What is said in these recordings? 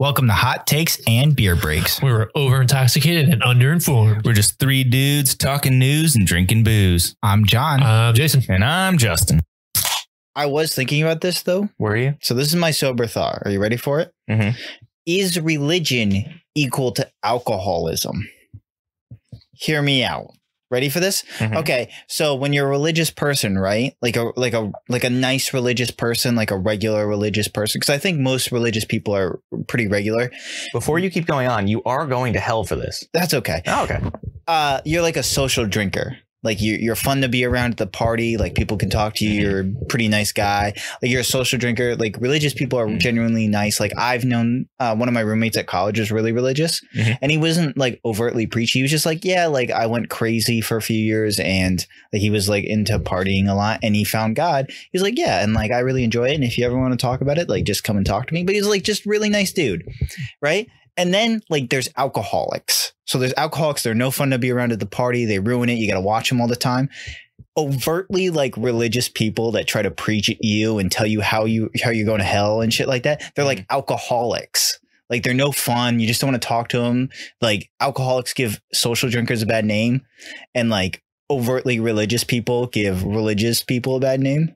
Welcome to Hot Takes and Beer Breaks. We were over intoxicated and underinformed. We're just three dudes talking news and drinking booze. I'm John. I'm Jason. And I'm Justin. I was thinking about this, though. Were you? So this is my sober thought. Are you ready for it? Mm-hmm. Is religion equal to alcoholism? Hear me out. Ready for this? Mm-hmm. Okay. So when you're a religious person, right? Like a nice religious person, like a regular religious person. Because I think most religious people are pretty regular. Before you keep going on, you are going to hell for this. That's okay. Oh, okay. You're like a social drinker. Like you're fun to be around at the party. Like people can talk to you. You're a pretty nice guy. Like you're a social drinker. Like religious people are genuinely nice. Like I've known one of my roommates at college was really religious, and he wasn't like overtly preachy. He was just like, yeah, like I went crazy for a few years, and like he was like into partying a lot, and he found God. He's like, yeah, and like I really enjoy it. And if you ever want to talk about it, like just come and talk to me. But he's like just really nice dude, right? And then like there's alcoholics. So there's alcoholics. They're no fun to be around at the party. They ruin it. You got to watch them all the time. Overtly like religious people that try to preach at you and tell you how you're going to hell and shit like that. They're like alcoholics. Like they're no fun. You just don't want to talk to them. Like alcoholics give social drinkers a bad name, and like overtly religious people give religious people a bad name.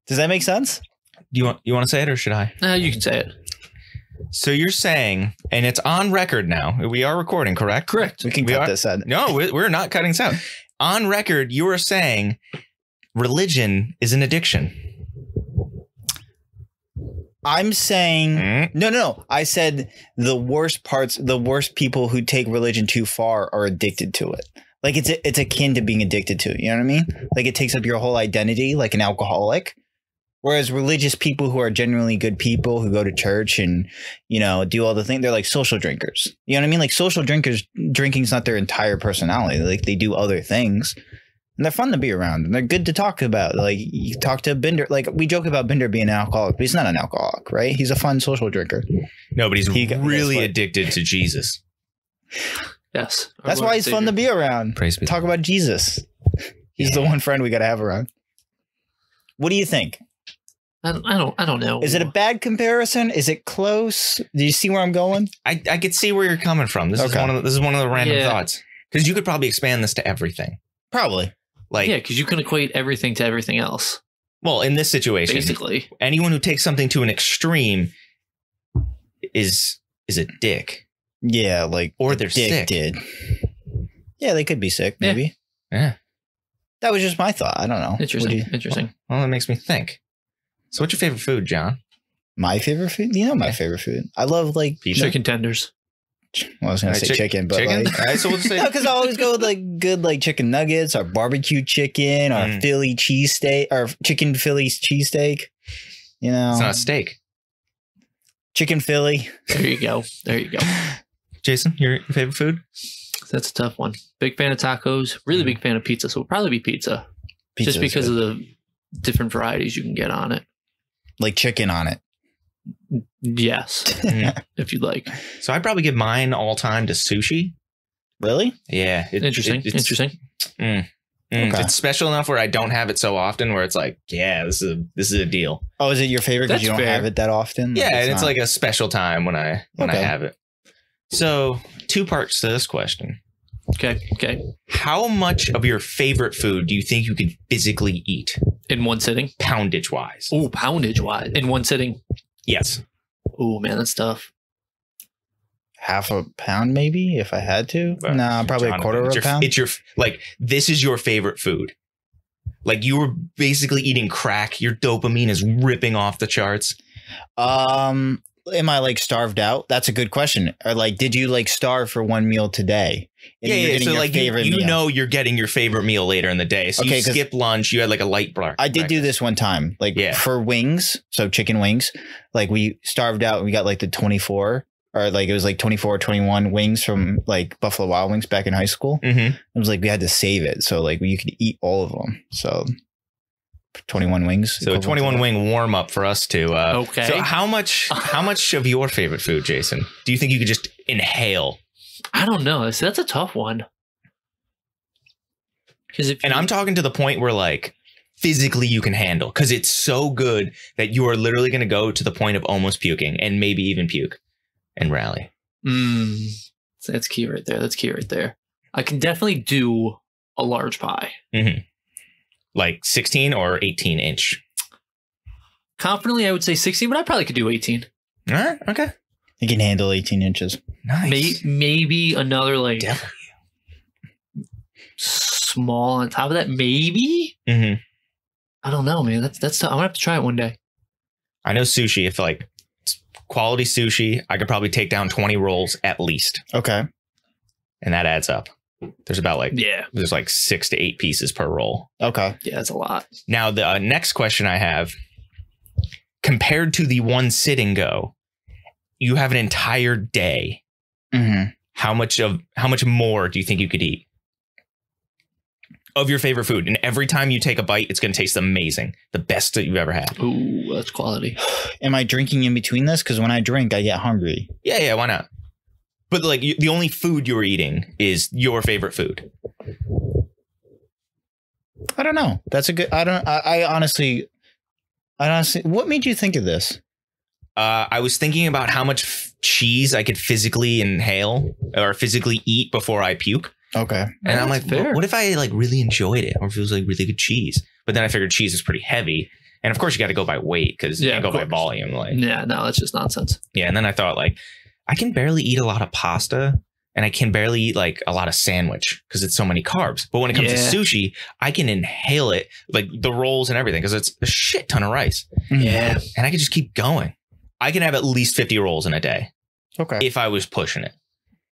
Does that make sense? You want to say it or should I? You can say it. So you're saying, and it's on record now. We are recording, correct? Correct. We can cut this out. No, we're not cutting this out. On record, you are saying religion is an addiction. I'm saying no. I said the worst people who take religion too far are addicted to it. Like it's akin to being addicted to it. You know what I mean? Like it takes up your whole identity, like an alcoholic. Whereas religious people who are genuinely good people who go to church and, you know, do all the things, they're like social drinkers. You know what I mean? Like social drinkers, drinking's not their entire personality. Like they do other things and they're fun to be around and they're good to talk about. Like you talk to Binder, like we joke about Binder being an alcoholic, but he's not an alcoholic, right? He's a fun social drinker. No, but he's really addicted to Jesus. Yes. That's why he's fun to be around. Praise be. Talk about Jesus. He's the one friend we got to have around. What do you think? I don't know. Is it a bad comparison? Is it close? Do you see where I'm going? I could see where you're coming from. This is one of the random thoughts. Because you could probably expand this to everything. Probably. Like, yeah, because you can equate everything to everything else. Well, in this situation, basically, anyone who takes something to an extreme is a dick. Yeah, like or they're addicted. Sick. Yeah, they could be sick. Maybe. Yeah. That was just my thought. I don't know. Interesting. Well, that makes me think. So what's your favorite food, John? My favorite food? You know my favorite food. I love like chicken tenders. Well, I was going to say chicken, but chicken? like... All right, so we'll say... No, because I always go with like good like chicken nuggets or barbecue chicken or Philly cheesesteak or chicken Philly cheesesteak. You know. It's not a steak. Chicken Philly. There you go. Jason, your favorite food? That's a tough one. Big fan of tacos. Really big fan of pizza. So it'll probably be pizza. Just because of the different varieties you can get on it. Like chicken on it. Yes. If you'd like. So I'd probably give mine all time to sushi. Really? Yeah. Interesting. Okay. It's special enough where I don't have it so often where it's like, yeah, this is a deal. Oh, is it your favorite because you don't have it that often? Yeah, and it's like a special time when I have it. So 2 parts to this question. Okay. How much of your favorite food do you think you could physically eat? In one sitting? Poundage wise. Oh, poundage wise. In one sitting? Yes. Oh, man, that's tough. Half a pound, maybe, if I had to. Well, nah, probably a quarter of a pound. It's your, like, this is your favorite food. Like, you were basically eating crack. Your dopamine is ripping off the charts. Am I like starved out? That's a good question. Or like, did you like starve for one meal today? Yeah. So like, you know, you're getting your favorite meal later in the day. So you skip lunch. You had like a light bar. I did do this one time, like for wings. So chicken wings, like we starved out. And we got like the 24 or like it was like 24 or 21 wings from like Buffalo Wild Wings back in high school. It was like we had to save it. So like you could eat all of them. So 21 wings. So a 21 wing warm up for us too. Okay. So how much of your favorite food, Jason, do you think you could just inhale? I don't know. That's a tough one. And I'm talking to the point where like physically you can handle because it's so good that you are literally going to go to the point of almost puking and maybe even puke. and rally. That's key right there. That's key right there. I can definitely do a large pie. Like 16 or 18 inch. Confidently, I would say 16, but I probably could do 18. All right. Okay. You can handle 18 inches. Nice. Maybe another like small on top of that. Maybe. I don't know, man. That's. I'm gonna have to try it one day. I know sushi. If like quality sushi, I could probably take down 20 rolls at least. Okay. And that adds up. There's about like there's like 6 to 8 pieces per roll. Okay. Yeah, that's a lot. Now the next question I have, compared to the one sit and go, you have an entire day. How much more do you think you could eat of your favorite food? And every time you take a bite, it's going to taste amazing. The best that you've ever had. Ooh, that's quality. Am I drinking in between this? Because when I drink, I get hungry. Yeah, why not? But like the only food you're eating is your favorite food. I don't know. That's a good. I honestly, what made you think of this? I was thinking about how much cheese I could physically inhale or physically eat before I puke. Okay. And I'm like, what if I like really enjoyed it or if it was like really good cheese? But then I figured cheese is pretty heavy. And of course you got to go by weight because you can't go by volume. Like, yeah, no, that's just nonsense. Yeah. And then I thought like, I can barely eat a lot of pasta and I can barely eat like a lot of sandwich because it's so many carbs. But when it comes to sushi, I can inhale it, like the rolls and everything, because it's a shit ton of rice. Yeah. And I can just keep going. I can have at least 50 rolls in a day. Okay. If I was pushing it.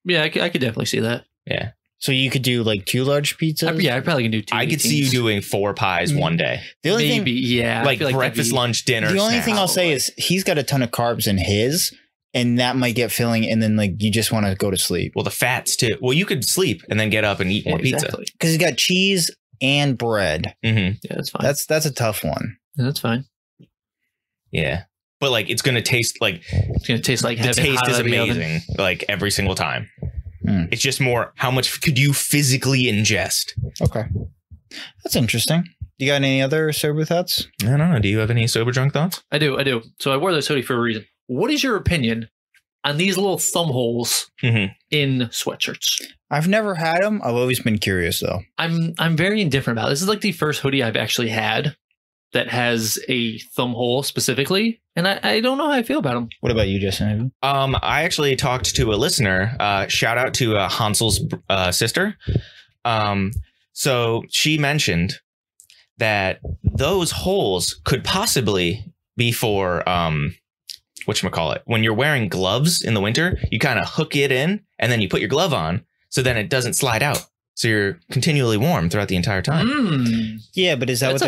Yeah, I could definitely see that. Yeah. So you could do like 2 large pizzas? Yeah, I probably can do 2. I could see you doing 4 pies one day. The only thing, like breakfast, lunch, dinner. The only thing I'll say is he's got a ton of carbs in his, and that might get filling, and then like you just want to go to sleep. Well, the fats too. Well, you could sleep and then get up and eat more pizza. Because he's got cheese and bread. Yeah, that's fine. That's a tough one. Yeah, that's fine. Yeah. But like it's gonna taste like the taste is amazing like every single time. It's just more how much could you physically ingest? Okay. That's interesting. You got any other sober thoughts? I don't know. Do you have any sober drunk thoughts? I do. So I wore this hoodie for a reason. What is your opinion on these little thumb holes in sweatshirts? I've never had them. I've always been curious though. I'm very indifferent about it. This is like the first hoodie I've actually had that has a thumb hole specifically, and I don't know how I feel about them. What about you, Justin? I actually talked to a listener. Shout out to Hansel's sister. So she mentioned that those holes could possibly be for whatchamacallit. When you're wearing gloves in the winter, you kind of hook it in and then you put your glove on, so then it doesn't slide out. So you're continually warm throughout the entire time. Yeah, but is that what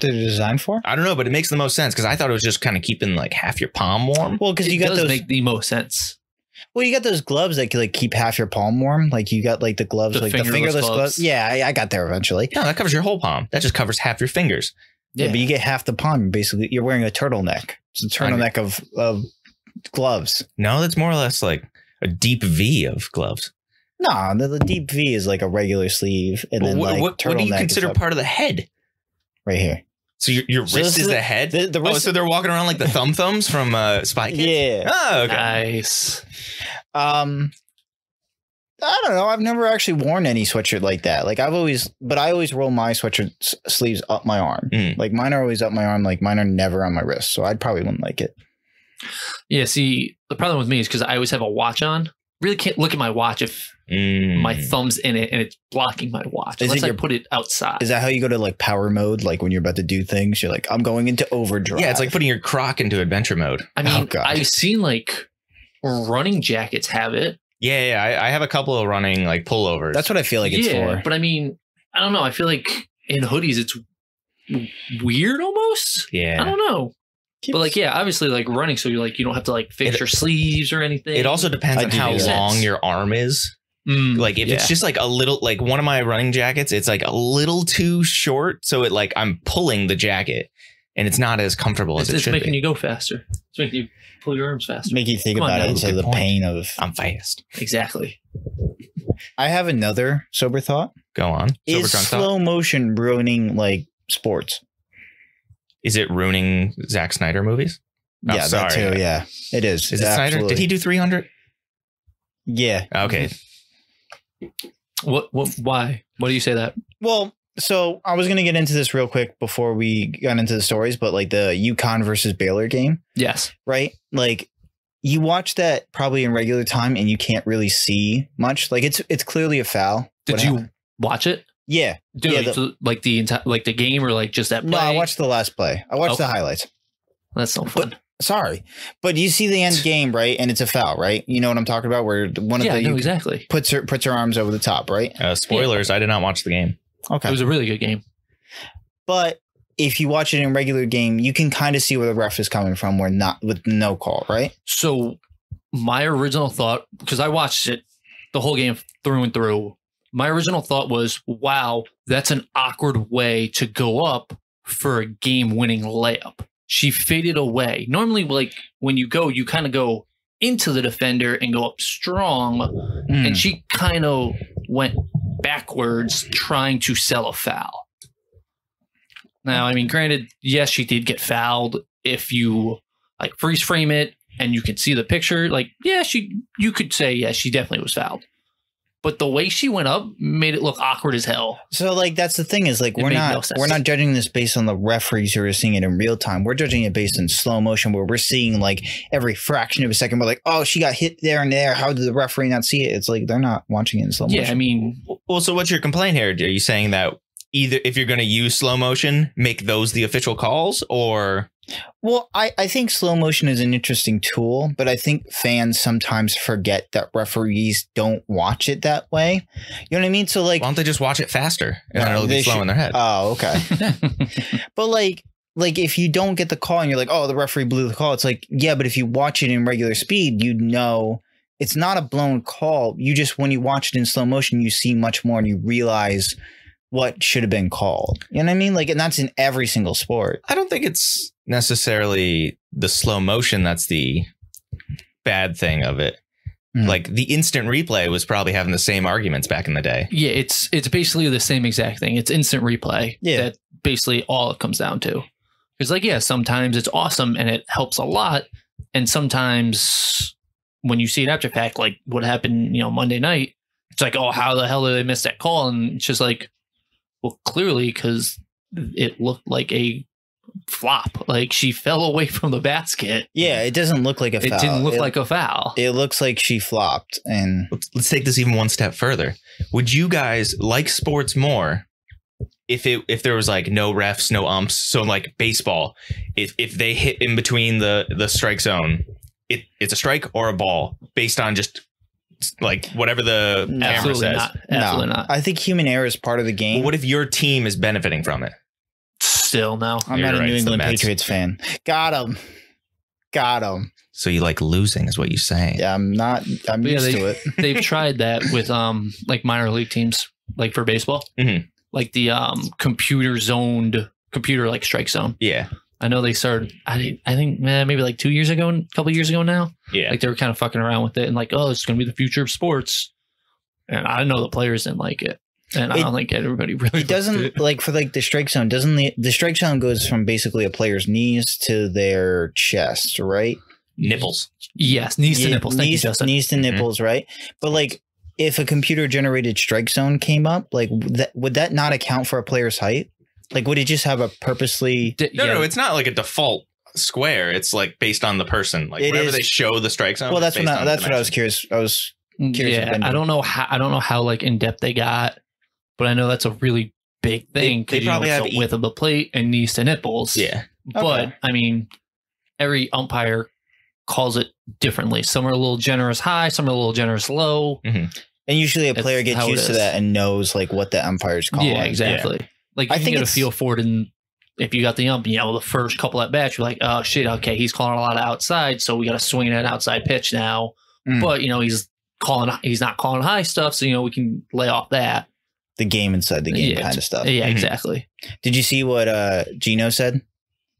they're designed for? I don't know, but it makes the most sense because I thought it was just kind of keeping like half your palm warm. Well, because you got those make the most sense. Well, you got those gloves that can like keep half your palm warm. Like you got like the gloves, like the fingerless gloves. Yeah, I got there eventually. No, that covers your whole palm. That just covers half your fingers. Yeah, but you get half the palm. Basically, you're wearing a turtleneck. It's a turtleneck of gloves. No, that's more or less like a deep V of gloves. No, the deep V is like a regular sleeve, and then what do you consider part of the head? Right here. So your wrist is the head. The wrist. So they're walking around like the thumbs from Spy Kids? Yeah. Oh, okay. Nice. I don't know. I've never actually worn any sweatshirt like that. Like I always roll my sweatshirt sleeves up my arm. Like mine are always up my arm. Like mine are never on my wrist. So I probably wouldn't like it. Yeah. See, the problem with me is because I always have a watch on. Really can't look at my watch if my thumb's in it and it's blocking my watch. Unless I put it outside. Is that how you go to like power mode? Like when you're about to do things, you're like, I'm going into overdrive. Yeah, it's like putting your croc into adventure mode. I mean, I've seen like running jackets have it. Yeah, I have a couple of running like pullovers. That's what I feel like it's for. But I mean, I don't know. I feel like in hoodies, it's weird almost. Yeah. I don't know. But like, yeah, obviously like running. So you're like, you don't have to like fix your sleeves or anything. It also depends on how long your arm is. Like if it's just like a little, like one of my running jackets, it's like a little too short. So it like I'm pulling the jacket and it's not as comfortable as it should be. It's making you go faster. It's making you pull your arms faster. Make you think about it instead of the pain of I'm fast. Exactly. I have another sober thought. Go on. Is slow motion ruining like sports? Is it ruining Zack Snyder movies? Yeah, sorry. that too. Yeah, it is. Is it Snyder? Did he do 300? Yeah. Okay. What? Why? Why do you say that? Well, so I was going to get into this real quick before we got into the stories, but like the UConn versus Baylor game. Yes. Right? Like you watch that probably in regular time and you can't really see much. Like it's clearly a foul. Did you watch it? Yeah. Dude, yeah, like the game or like just that play? No, I watched the last play. I watched the highlights. That's no fun. Sorry, but you see the end game, right? And it's a foul, right? You know what I'm talking about? Where one of exactly puts her arms over the top, right? Spoilers. I did not watch the game. Okay, it was a really good game. But if you watch it in regular game, you can kind of see where the ref is coming from, where not with no call, right? So my original thought, because I watched it the whole game through and through, my original thought was, wow, that's an awkward way to go up for a game-winning layup. She faded away. Normally, like when you go, you kind of go into the defender and go up strong. And she kind of went backwards trying to sell a foul. Now, I mean, granted, yes, she did get fouled. If you like freeze frame it and you can see the picture, like, yeah, you could say, yes, she definitely was fouled. But the way she went up made it look awkward as hell. So, like, that's the thing is, like, we're not judging this based on the referees who are seeing it in real time. We're judging it based in slow motion, where we're seeing like every fraction of a second. We're like, oh, she got hit there and there. How did the referee not see it? It's like they're not watching it in slow motion. Yeah, I mean, well, so what's your complaint here? Are you saying that either if you're going to use slow motion, make those the official calls, or? Well, I think slow motion is an interesting tool, but I think fans sometimes forget that referees don't watch it that way. You know what I mean? So like, why don't they just watch it faster and then it'll be slow in their head? Oh, okay. But like if you don't get the call and you're like, oh, the referee blew the call. It's like, yeah, but if you watch it in regular speed, you know it's not a blown call. You just, when you watch it in slow motion, you see much more and you realize what should have been called. You know what I mean? Like, and that's in every single sport. I don't think it's necessarily the slow motion that's the bad thing of it. Like the instant replay was probably having the same arguments back in the day. Yeah, it's basically the same exact thing. It's instant replay. Yeah. That's basically all it comes down to. It's like, yeah, sometimes it's awesome and it helps a lot. And sometimes when you see it after fact, like what happened, Monday night, it's like, oh, how the hell did they miss that call? And it's just like, well, clearly, because it looked like a flop. Like she fell away from the basket. Yeah, it doesn't look like a foul. It didn't look like a foul. It looks like she flopped. And let's take this even one step further. Would you guys like sports more if there was like no refs, no umps? So like baseball, if they hit in between the strike zone, it's a strike or a ball based on just like whatever the camera says. Absolutely not. I think human error is part of the game. Well, what if your team is benefiting from it? Still no. I'm not a New England Patriots fan. Got him. So you like losing is what you're saying. Yeah, I'm used to it. They've tried that with like minor league teams, like for baseball. Like the computer like strike zone. Yeah. I know they started, I think maybe like 2 years ago, a couple years ago now. Yeah. Like they were kind of fucking around with it and like, oh, it's going to be the future of sports. And I know the players didn't like it. And I don't think everybody really. It doesn't like for like the strike zone. Doesn't the strike zone goes from basically a player's knees to their chest, right? Nipples. Yes, knees to nipples. Thank you, Justin. Knees to nipples, right? But like, if a computer generated strike zone came up, like would that not account for a player's height? Like, would it just have a purposely? No, it's not like a default square. It's like based on the person. Like whenever they show the strike zone. Well, that's what I was curious. I was curious. Yeah, I don't know how like in depth they got, but I know that's a really big thing. They probably have the width of the plate and knees to nipples. Yeah, but I mean, every umpire calls it differently. Some are a little generous high, some are a little generous low. And usually a player gets used to that and knows like what the umpire's calling. Yeah, exactly. Yeah. Like you can get a feel for it, and if you got the ump, the first couple at bats, you're like, oh shit, okay, he's calling a lot of outside, so we got to swing at an outside pitch now. But he's not calling high stuff, so we can lay off that. The game inside the game kind of stuff. Yeah, exactly. Did you see what Gino said?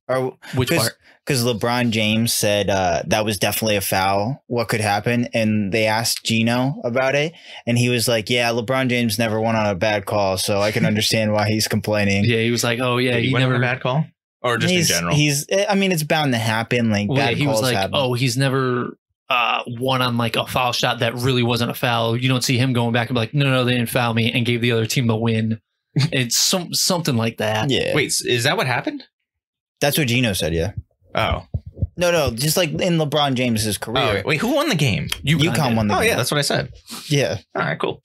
Or which part? Because LeBron James said that was definitely a foul. What could happen? And they asked Gino about it, and he was like, "Yeah, LeBron James never went on a bad call, so I can understand why he's complaining." Yeah, he was like, "Oh yeah, he went on a bad call." or just in general? I mean, it's bound to happen. Like bad he was calls like, happen. oh, he's never won on like a foul shot that really wasn't a foul. You don't see him going back and be like, no, they didn't foul me, and gave the other team the win. It's something like that. Yeah. Wait, is that what happened? That's what Gino said. Yeah. Oh. No, just like in LeBron James's career. Wait, who won the game? UConn won the game. Oh yeah, that's what I said. Yeah. All right, cool.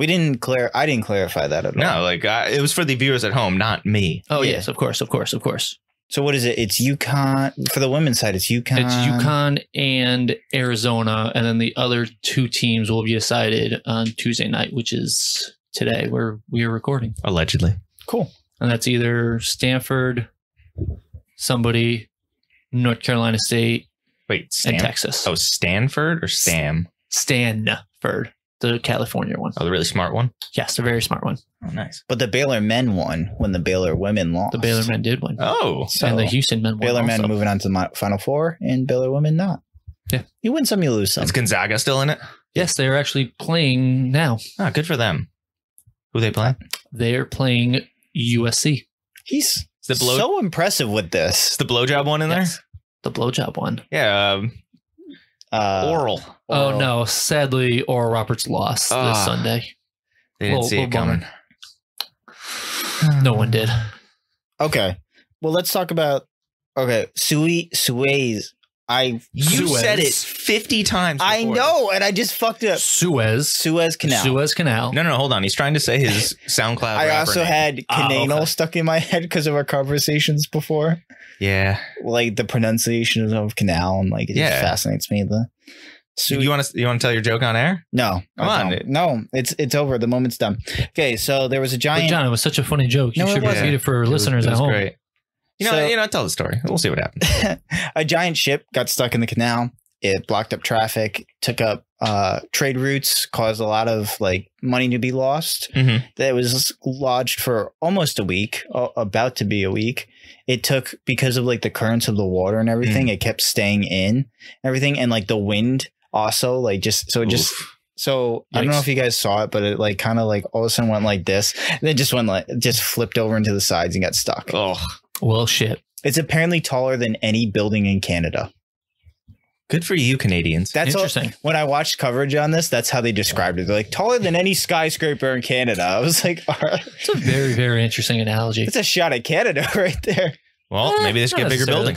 I didn't clarify that at all. No, like it was for the viewers at home, not me. Oh Yeah. yes, of course. So what is it? It's UConn for the women's side. It's UConn. It's UConn and Arizona, and then the other two teams will be decided on Tuesday night, which is today, where we are recording. Allegedly. Cool. And that's either Stanford, somebody, North Carolina State, Wait, and Texas. Oh, Stanford or Stam? Stanford, the California one. Oh, the really smart one. Yes, a very smart one. Oh, nice. But the Baylor men won when the Baylor women lost. The Baylor men did win. Oh, So and the Houston men won. Baylor men also. moving on to the Final Four, and Baylor women not. Yeah. You win some, you lose some. is Gonzaga still in it? Yes, they are actually playing now. Oh, good for them. Who they playing? They are playing USC. He's Is the blow so impressive with this. is the blowjob one in Yes. The blowjob one. there? Yeah, oral. Oh no! Sadly, Oral Roberts lost this Sunday. They didn't see it coming. No one did. Okay. Well, let's talk about. Okay, Suez. You said it 50 times. I before. know, and I just fucked it up. Suez Canal. Suez Canal. No, hold on. He's trying to say his SoundCloud. I rapper also name. had Cananal okay. stuck in my head because of our conversations before. Yeah. Like the pronunciation of canal, and like it just fascinates me. You want to tell your joke on air? No, Come on. No, it's over. The moment's done. Okay, so there was a But giant. John, it was such a funny joke. You No, it should wasn't. repeat it for listeners It was at home. Great. Tell the story. We'll see what happens. A giant ship got stuck in the canal. It blocked up traffic, took up trade routes, caused a lot of like money to be lost. Mhm. That was lodged for almost a week, about to be a week. It took, because of like the currents of the water and everything, it kept staying in and everything, and like the wind also like So I don't know if you guys saw it, but it like kind of like all of a sudden went like this, and then just flipped over into the sides and got stuck. Oh, Well, shit. It's apparently taller than any building in Canada. good for you, Canadians. That's Interesting. When I watched coverage on this, that's how they described it. They're like, taller than any skyscraper in Canada. I was like, all right. It's a very, very interesting analogy. It's a shot at Canada right there. Well, maybe they should not get bigger necessarily.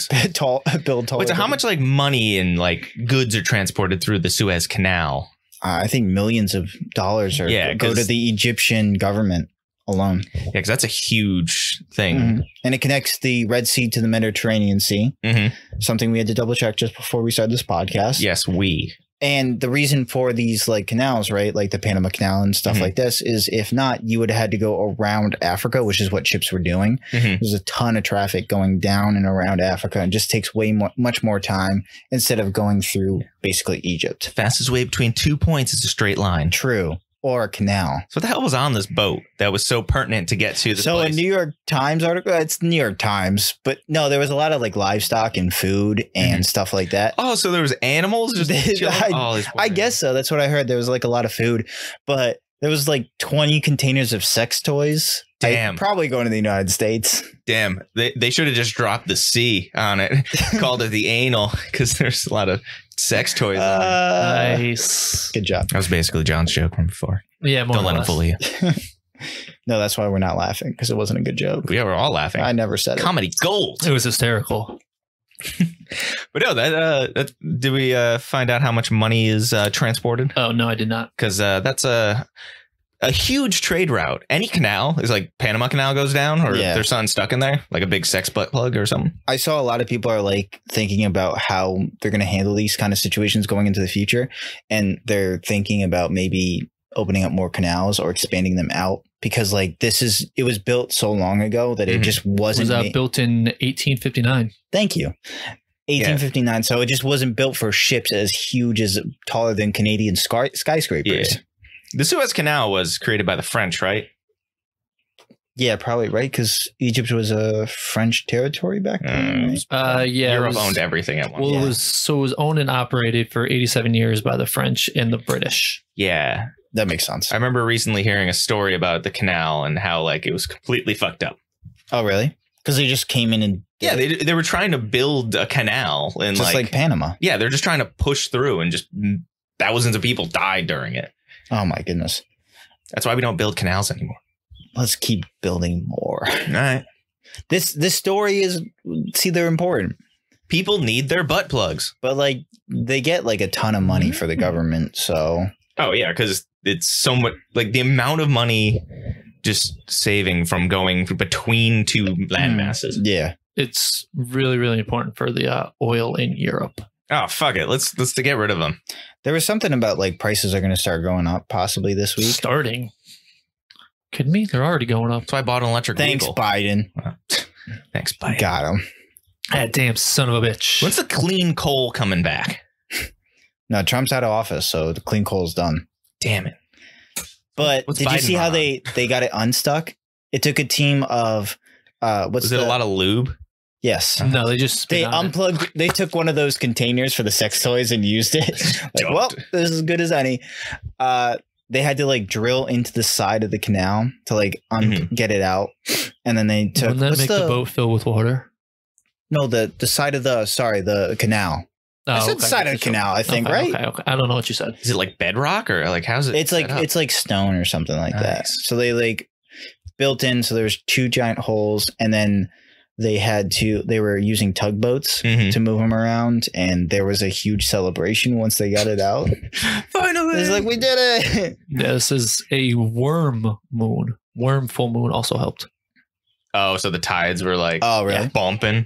buildings. Build taller. Wait, so how much like money and like goods are transported through the Suez Canal? I think millions of dollars go to 'cause- the Egyptian government alone. Yeah, because that's a huge thing. Mhm. And it connects the Red Sea to the Mediterranean Sea. Mm-hmm. Something we had to double check just before we started this podcast. Yes, we. And the reason for these like canals, right, like the Panama Canal and stuff Mhm. like this, is if not, you would have had to go around Africa, which is what ships were doing. Mhm. There's a ton of traffic going down and around Africa, and just takes much more time instead of going through basically Egypt. Fastest way between 2 points is a straight line. True. Or a canal. So what the hell was on this boat that was so pertinent to get to this So place? a New York Times article, it's New York Times, but no, there was a lot of like livestock and food and stuff like that. Oh, so there was animals just chilling? I guess so. That's what I heard. There was like a lot of food, but there was like 20 containers of sex toys. Damn. Probably going to the United States. Damn, they should have just dropped the C on it, called it the anal, because there's a lot of sex toys. on it. Nice. Good job. That was basically John's joke from before. Yeah, more Don't or let him less. fool you. No, that's why we're not laughing, because it wasn't a good joke. We were all laughing. I never said it. Comedy gold. It was hysterical. But no, that did we find out how much money is transported? Oh, no, I did not. Because that's a huge trade route. Any canal is like Panama Canal goes down, or Yeah. there's something stuck in there, like a big sex butt plug or something. I saw a lot of people are like thinking about how they're going to handle these kind of situations going into the future. And they're thinking about maybe opening up more canals or expanding them out, because like it was built so long ago that it Mhm. just It was wasn't built in 1859. Thank you. 1859. So it just wasn't built for ships as huge as taller than Canadian skyscrapers. Yeah. The Suez Canal was created by the French, right? Yeah, probably right, because Egypt was a French territory back then. Right? Yeah. Europe owned everything at once. Well, Yeah. it was owned and operated for 87 years by the French and the British. Yeah. That makes sense. I remember recently hearing a story about the canal and how like it was completely fucked up. Oh, really? Because they just came in and did it. they were trying to build a canal and Just like Panama. Yeah, they're just trying to push through, and just thousands of people died during it. Oh my goodness. That's why we don't build canals anymore. Let's keep building more. All right. This story is, see, they're important. People need their butt plugs. But like they get like a ton of money for the government. So. Oh yeah, because it's so much, like the amount of money just saving from going between two land masses. Yeah. It's really, really important for the oil in Europe. Oh, fuck it. Let's get rid of them. There was something about like prices are going to start going up possibly this week. Starting. Kidding me? They're already going up. So I bought an electric Thanks, vehicle. Biden. Thanks, Biden. Got him. That damn son of a bitch. When's the clean coal coming back? No, Trump's out of office, so the clean coal is done. Damn it. But What's did you Biden see how on? they got it unstuck? It took a team of Was it a lot of lube? Yes. No, they just They spit on it. unplugged. They took one of those containers for the sex toys and used it. Like, Don't. well, this is as good as any. They had to like drill into the side of the canal to like get it out, and then they took. Wouldn't that make the boat fill with water? No, the side of the canal. I said side of the canal, I think, right? Okay. I don't know what you said. Is it like bedrock or like how's it? It's like set up? it's like stone or something like that. Nice. So they like built in. So there's two giant holes, and then they were using tugboats to move them around, and there was a huge celebration once they got it out. Finally, It's like we did it. Yeah, this is a worm moon. Worm full moon also helped. Oh, so the tides were like Oh, really? bumping.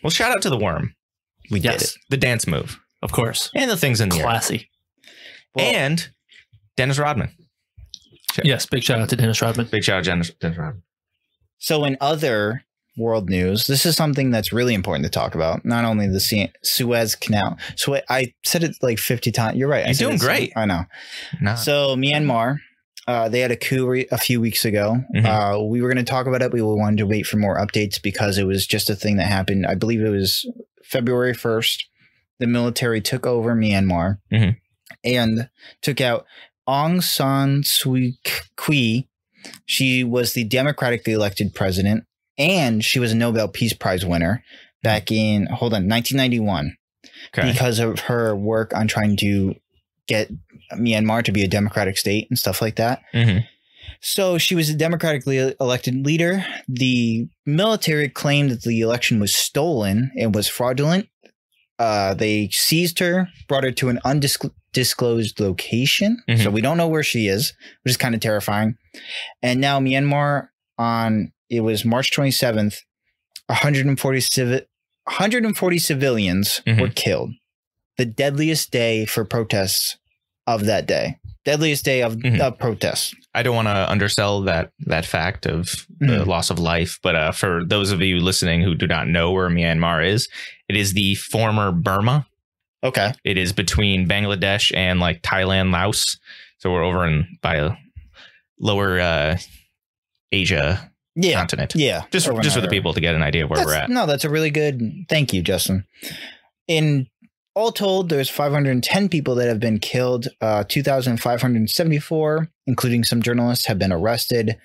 Well, shout out to the worm. We did Yes, it. The dance move. of course. And the things in the air. Classy. Well- And Dennis Rodman. Yes, big shout out to Dennis Rodman. Big shout out to Dennis Rodman. So in other world news, this is something that's really important to talk about. Not only the Suez Canal. So I said it like 50 times. You're right. You're doing great. I know. Nah. So Myanmar, they had a coup a few weeks ago. We were going to talk about it. We wanted to wait for more updates because it was just a thing that happened. I believe it was February 1st. The military took over Myanmar and took out Aung San Suu Kyi. She was the democratically elected president, and she was a Nobel Peace Prize winner back in 1991 because of her work on trying to get Myanmar to be a democratic state and stuff like that. So she was a democratically elected leader. The military claimed that the election was stolen and was fraudulent. They seized her, brought her to an undisclosed location. So we don't know where she is, which is kind of terrifying. And now Myanmar, it was March 27th, 140 civilians were killed. The deadliest day for protests of that day. Deadliest day of protests. I don't want to undersell that fact of the loss of life, but for those of you listening who do not know where Myanmar is, it is the former Burma. Okay. It is between Bangladesh and like Thailand, Laos. So we're over by a lower Asia continent. Yeah. Just for the people to get an idea of where we're at. No, that's a really good. Thank you, Justin. In all told, there's 510 people that have been killed. 2,574, including some journalists, have been arrested.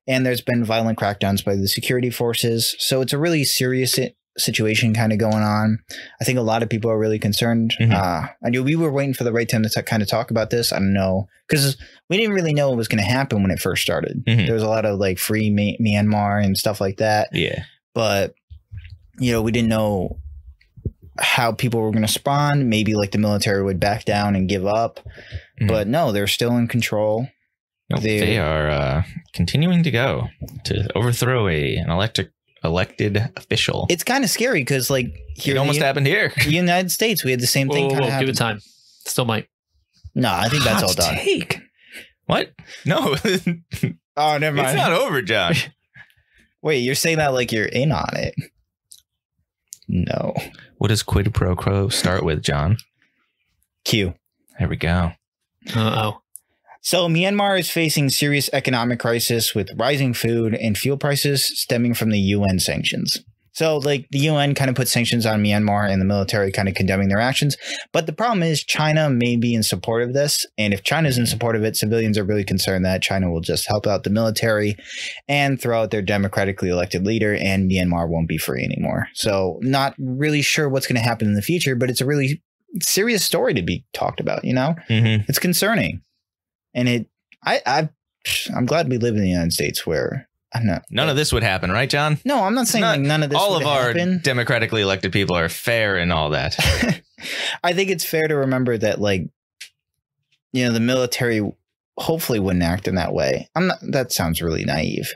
And there's been violent crackdowns by the security forces. So it's a really serious situation kind of going on. I think a lot of people are really concerned. I knew we were waiting for the right time to kind of talk about this. I don't know, because we didn't really know what was going to happen when it first started. There was a lot of like free Myanmar and stuff like that. Yeah. But, we didn't know how people were going to respond. Maybe like the military would back down and give up. But no, they're still in control. Nope, they are continuing to go to overthrow an elected official. It's kind of scary because like it almost happened here. The United States, we had the same thing. Whoa, give it time. Still might. No, I think that's all done. Take. What? No. Oh, never mind. It's not over, Josh. Wait, you're saying that like you're in on it. No. What does quid pro quo start with, John? Q. There we go. Uh-oh. So Myanmar is facing serious economic crisis with rising food and fuel prices stemming from the UN sanctions. So like the UN kind of put sanctions on Myanmar and the military kind of condemning their actions. But the problem is China may be in support of this. And if China's in support of it, civilians are really concerned that China will just help out the military and throw out their democratically elected leader and Myanmar won't be free anymore. So not really sure what's going to happen in the future, but it's a really serious story to be talked about, you know? Mm-hmm. It's concerning. And I'm glad we live in the United States where None of this would happen, right, John? No, I'm not saying like none of this all would of our happen. democratically elected people are fair and all that. I think it's fair to remember that, like, you know, the military hopefully wouldn't act in that way. That sounds really naive.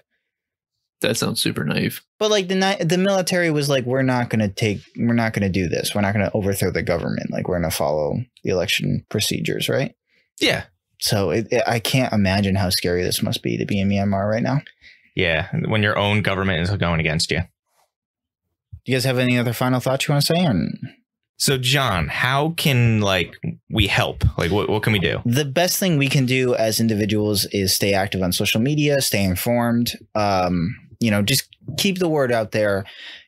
That sounds super naive. But like the military was like, we're not going to do this. We're not going to overthrow the government. Like, we're going to follow the election procedures, right? Yeah. So I can't imagine how scary this must be to be in Myanmar right now. Yeah, when your own government is going against you. Do you guys have any other final thoughts you want to say? So, John, how can we help? Like, what can we do? The best thing we can do as individuals is stay active on social media, stay informed. You know, just keep the word out there.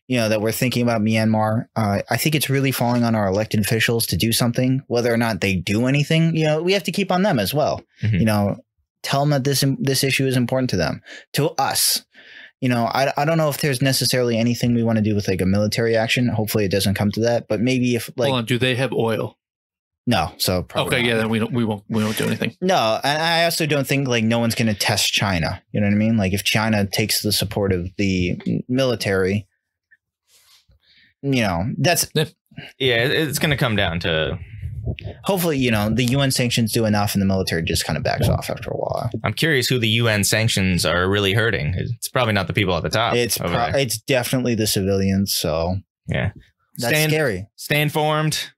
You know, that we're thinking about Myanmar. I think it's really falling on our elected officials to do something. Whether or not they do anything, you know, we have to keep on them as well. Mm-hmm. You know. Tell them that this issue is important to them, to us. You know, I don't know if there's necessarily anything we want to do with like a military action. Hopefully it doesn't come to that. But maybe if like, hold on, do they have oil? No, so probably okay, not. yeah, then we won't do anything. No, and I also don't think like no one's going to test China. You know what I mean? Like if China takes the support of the military, you know, that's it's going to come down to. Hopefully, you know, the UN sanctions do enough and the military just kind of backs off after a while. I'm curious who the UN sanctions are really hurting. It's probably not the people at the top. It's definitely the civilians. So, yeah, that's scary. Stay informed.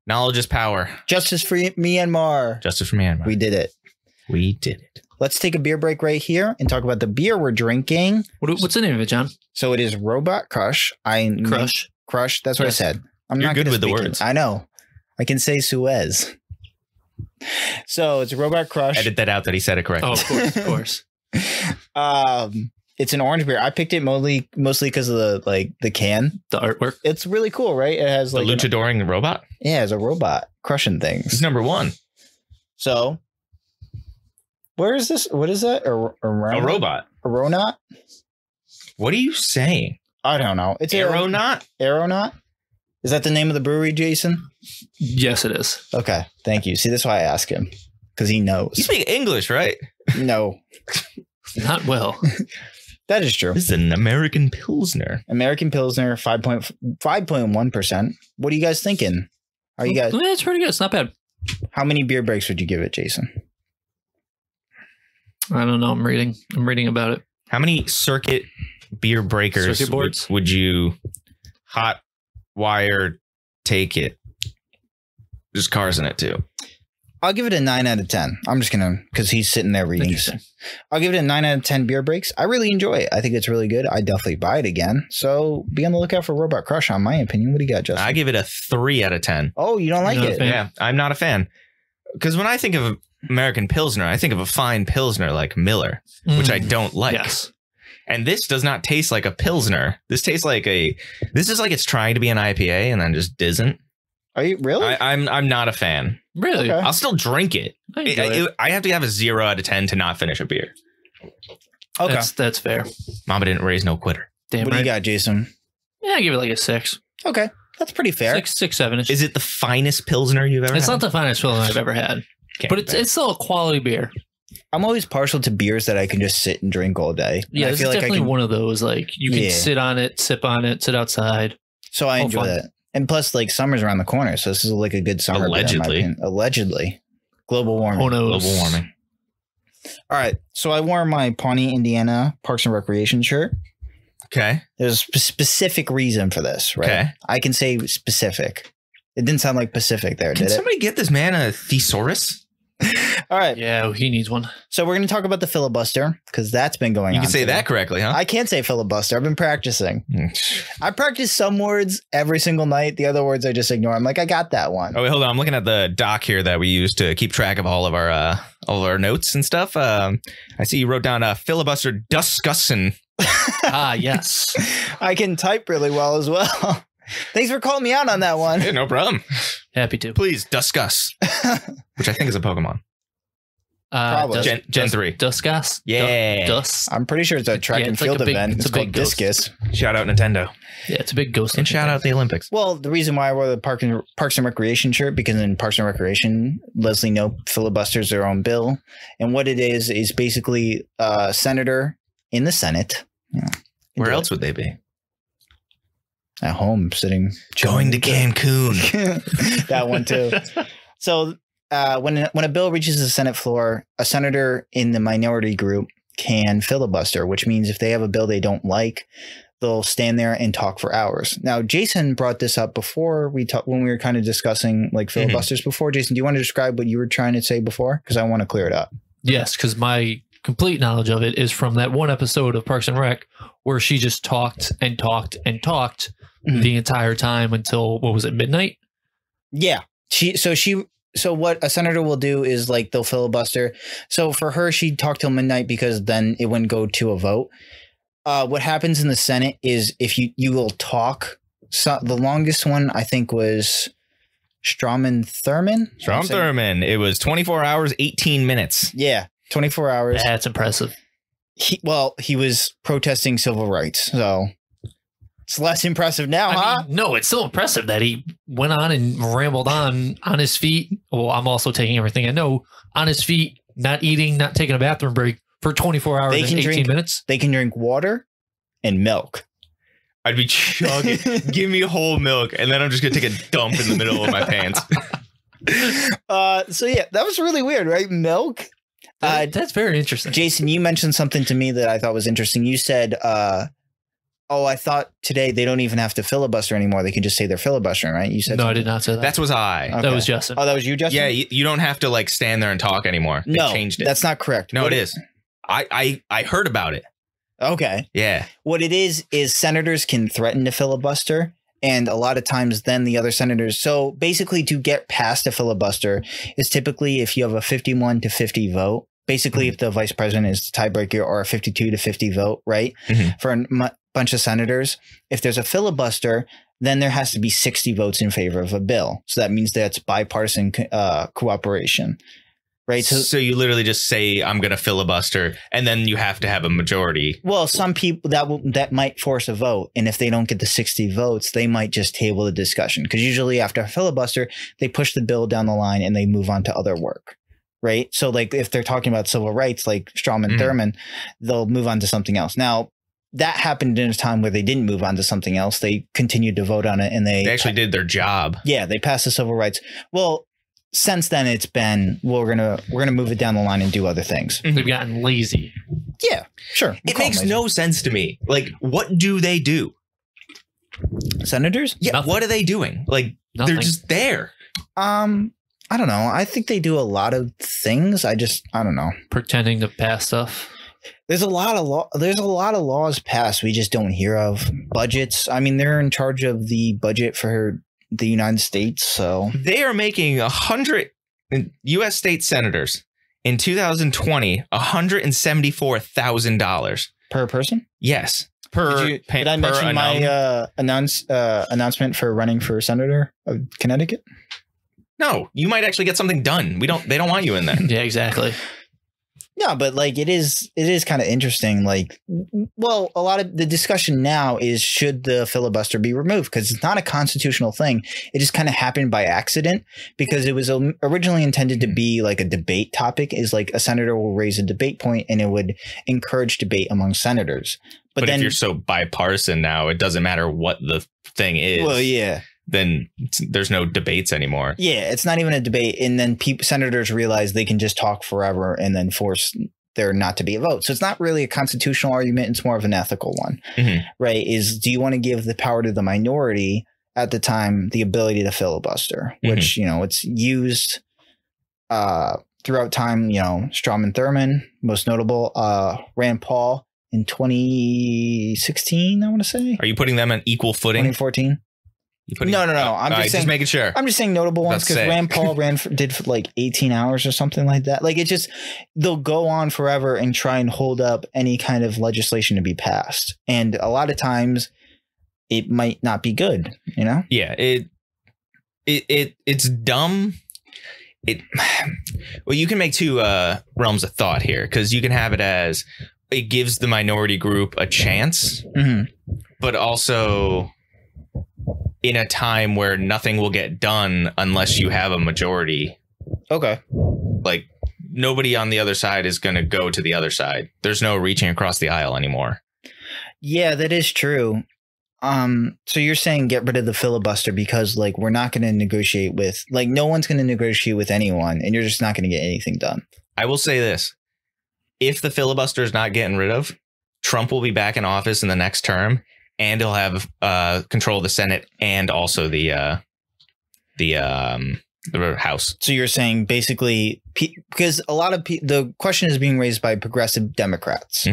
Knowledge is power. Justice for Myanmar. Justice for Myanmar. We did it. We did it. Let's take a beer break right here and talk about the beer we're drinking. What's the name of it, John? So it is Robot Crush. Crush. That's what I said. You're not good with the words. I know. I can say Suez. So it's Robot Crush. Edit that out that he said it correctly. Oh, of course. It's an orange beer. I picked it mostly because of the can. The artwork. It's really cool, right? It has like the luchadoring robot. Yeah, it's a robot crushing things. It's number one. So where is this? What is that? A robot. A Aeronaut? What are you saying? I don't know. It's Aeronaut? Aeronaut? Is that the name of the brewery, Jason? Yes, it is. Okay. Thank you. See, that's why I ask him. Because he knows. You speak English, right? No. Not well. That is true. This is an American Pilsner. American Pilsner, 5.1%. What are you guys thinking? Are you guys? It's pretty good. It's not bad. How many beer breaks would you give it, Jason? I don't know. I'm reading about it. How many circuit beer breakers would you hot wire take it? There's cars in it too. I'll give it a 9 out of 10. I'm just gonna, because he's sitting there reading. I'll give it a 9 out of 10 beer breaks. I really enjoy it. I think it's really good. I definitely buy it again. So be on the lookout for Robot Crush. On my opinion, what do you got, Justin? I give it a 3 out of 10. Oh, you don't like it? Yeah, I'm not a fan. Because when I think of American Pilsner, I think of a fine Pilsner like Miller, which I don't like. Yes. And this does not taste like a Pilsner. This tastes like this is like it's trying to be an IPA and then just isn't. Are you really? I'm not a fan. Really? Okay. I'll still drink it. I have to have a 0 out of 10 to not finish a beer. Okay. That's fair. Mama didn't raise no quitter. Damn what do you got, Jason? Yeah, I give it like a 6. Okay. That's pretty fair. 6, 7-ish. Is it the finest Pilsner you've ever had? It's not the finest Pilsner I've ever had. But it's still a quality beer. I'm always partial to beers that I can just sit and drink all day. Yeah, I this feel is like definitely one of those. Like you can sit on it, sip on it, sit outside. So I enjoy that. And plus, like summer's around the corner, so this is like a good summer. Allegedly, global warming. Who knows? Global warming. All right, so I wore my Pawnee, Indiana Parks and Recreation shirt. Okay. There's a specific reason for this, right? Okay. I can say specific. It didn't sound like Pacific there, did it? Can somebody get this man a thesaurus? All right. Yeah, he needs one. So we're going to talk about the filibuster because that's been going on. You can say that correctly, huh? I can't say filibuster. I've been practicing. I practice some words every single night. The other words I just ignore. I'm like, I got that one. Oh, wait, hold on. I'm looking at the doc here that we use to keep track of all of our notes and stuff. I see you wrote down Filibuster Duscussion. Yes. I can type really well as well. Thanks for calling me out on that one. Yeah, no problem. Happy to. Please, Duscus, which I think is a Pokemon. Probably. Gen 3. Duscus? Yeah. I'm pretty sure it's a track and it's like field a big- event. it's It's a big called ghost. Discus. Shout out Nintendo. Yeah, it's a big ghost. And shout out the Olympics. Well, the reason why I wore the Parks and Recreation shirt, because in Parks and Recreation, Leslie Knope filibusters their own bill. And what it is basically a senator in the Senate. You know, Where else would they be? At home, sitting. Going to Cancun. That one too. So when a bill reaches the Senate floor, a senator in the minority group can filibuster, which means if they have a bill they don't like, they'll stand there and talk for hours. Now, Jason brought this up before when we were kind of discussing like filibusters before. Jason, do you want to describe what you were trying to say before? Because I want to clear it up. Yes, because my complete knowledge of it is from that one episode of Parks and Rec where she just talked and talked and talked the entire time until, what was it, midnight? Yeah. So what a senator will do is like they'll filibuster. So for her, she'd talk till midnight because then it wouldn't go to a vote. What happens in the Senate is if you will talk. So the longest one I think was Strawman Thurmond. It was 24 hours, 18 minutes. Yeah, 24 hours. That's impressive. He was protesting civil rights, so it's less impressive now, huh? mean, no, it's still impressive that he went on and rambled on his feet. Well, I'm also taking everything I know on his feet, not eating, not taking a bathroom break for 24 hours and 18 minutes. They can drink water and milk. I'd be chugging. Give me whole milk, and then I'm just gonna take a dump in the middle of my pants. So yeah, that was really weird, right? Milk. That's very interesting. Jason, you mentioned something to me that I thought was interesting. You said, I thought today they don't even have to filibuster anymore. They can just say they're filibustering, right? You said no, something. I did not say that. That was I. Okay. That was Justin. Oh, that was you, Justin? Yeah, you don't have to like stand there and talk anymore. They changed it. That's not correct. No, it is. I heard about it. Okay. Yeah. What it is senators can threaten to filibuster, and a lot of times then the other senators. So basically to get past a filibuster is typically if you have a 51 to 50 vote, basically if the vice president is the tiebreaker, or a 52 to 50 vote, right? For a bunch of senators, if there's a filibuster, then there has to be 60 votes in favor of a bill. So that means that's bipartisan cooperation. Right. So you literally just say, I'm going to filibuster, and then you have to have a majority. Well, some people that might force a vote. And if they don't get the 60 votes, they might just table the discussion. Because usually after a filibuster, they push the bill down the line and they move on to other work. Right. So like if they're talking about civil rights, like Strawman Thurmond, they'll move on to something else. Now, that happened in a time where they didn't move on to something else. They continued to vote on it, and they actually did their job. Yeah, they passed the civil rights. Well, since then it's been, well, we're gonna move it down the line and do other things. They've gotten lazy. Yeah, sure. It makes no sense to me. Like, what do they do? Senators? Yeah, Nothing. what are they doing? Like, Nothing. they're just there. I don't know. I think they do a lot of things. I don't know. Pretending to pass stuff. There's a lot of laws passed we just don't hear of. Budgets. I mean, they're in charge of the budget for the United States. So They are making 100 U.S. state senators in 2020, $174,000 per person. Yes. Did I mention my announcement for running for senator of Connecticut? No, you might actually get something done. They don't want you in there. Yeah, exactly. No, but like it is kind of interesting. Like, well, a lot of the discussion now is should the filibuster be removed, because it's not a constitutional thing. It just kind of happened by accident because it was originally intended to be like a debate topic. Is like a senator will raise a debate point and it would encourage debate among senators. But then if you're so bipartisan now, it doesn't matter what the thing is. Well, yeah. Then there's no debates anymore. Yeah, it's not even a debate. And then senators realize they can just talk forever and then force there not to be a vote. So it's not really a constitutional argument. It's more of an ethical one, right? Do you want to give the power to the minority at the time, the ability to filibuster, which, it's used throughout time, Strawman Thurmond, most notable, Rand Paul in 2016, I want to say. Are you putting them on equal footing? 2014. No. I'm just saying, making sure. I'm just saying notable ones because Rand Paul did for like 18 hours or something like that. Like they'll go on forever and try and hold up any kind of legislation to be passed. And a lot of times it might not be good, you know? Yeah, it's dumb. Well, you can make two realms of thought here, because you can have it as it gives the minority group a chance, but also in a time where nothing will get done unless you have a majority. Okay. Like nobody on the other side is going to go to the other side. There's no reaching across the aisle anymore. Yeah, that is true. So you're saying get rid of the filibuster because like we're not going to negotiate with, like, no one's going to negotiate with anyone and you're just not going to get anything done. I will say this. If the filibuster is not getting rid of, Trump will be back in office in the next term and he'll have control of the Senate and also the House. So you're saying basically because a lot of the question is being raised by progressive Democrats.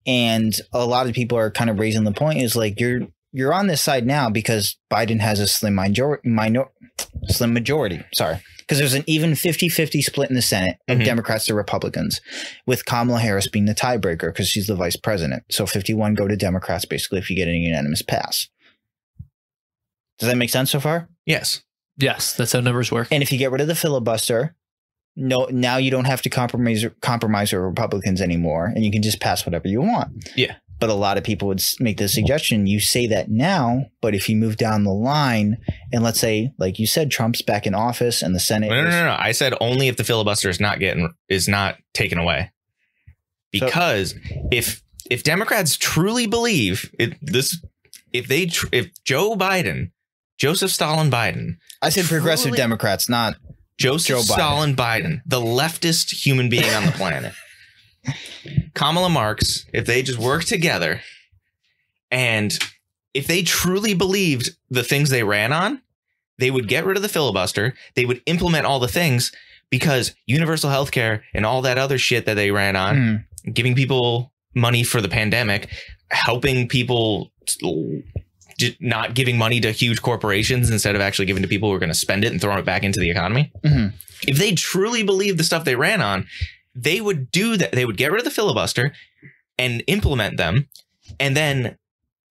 And a lot of people are kind of raising the point is like you're on this side now because Biden has a slim majority. Sorry, because there's an even 50-50 split in the Senate of Democrats to Republicans, with Kamala Harris being the tiebreaker because she's the vice president. So 51 go to Democrats basically if you get a unanimous pass. Does that make sense so far? Yes, that's how numbers work. And if you get rid of the filibuster, no, now you don't have to compromise with Republicans anymore, and you can just pass whatever you want. Yeah. But a lot of people would make the suggestion, you say that now, but if you move down the line, and let's say, like you said, Trump's back in office and the Senate. No. I said only if the filibuster is not taken away. Because if Democrats truly believe if Joseph Stalin Biden. I said progressive Democrats, not Joseph Stalin Biden, the leftist human being on the planet. Kamala Marx, if they just work together and if they truly believed the things they ran on, they would get rid of the filibuster. They would implement all the things because universal health care and all that other shit that they ran on, giving people money for the pandemic, helping people, not giving money to huge corporations instead of actually giving to people who are going to spend it and throw it back into the economy. If they truly believe the stuff they ran on, they would do that. They would get rid of the filibuster and implement them. And then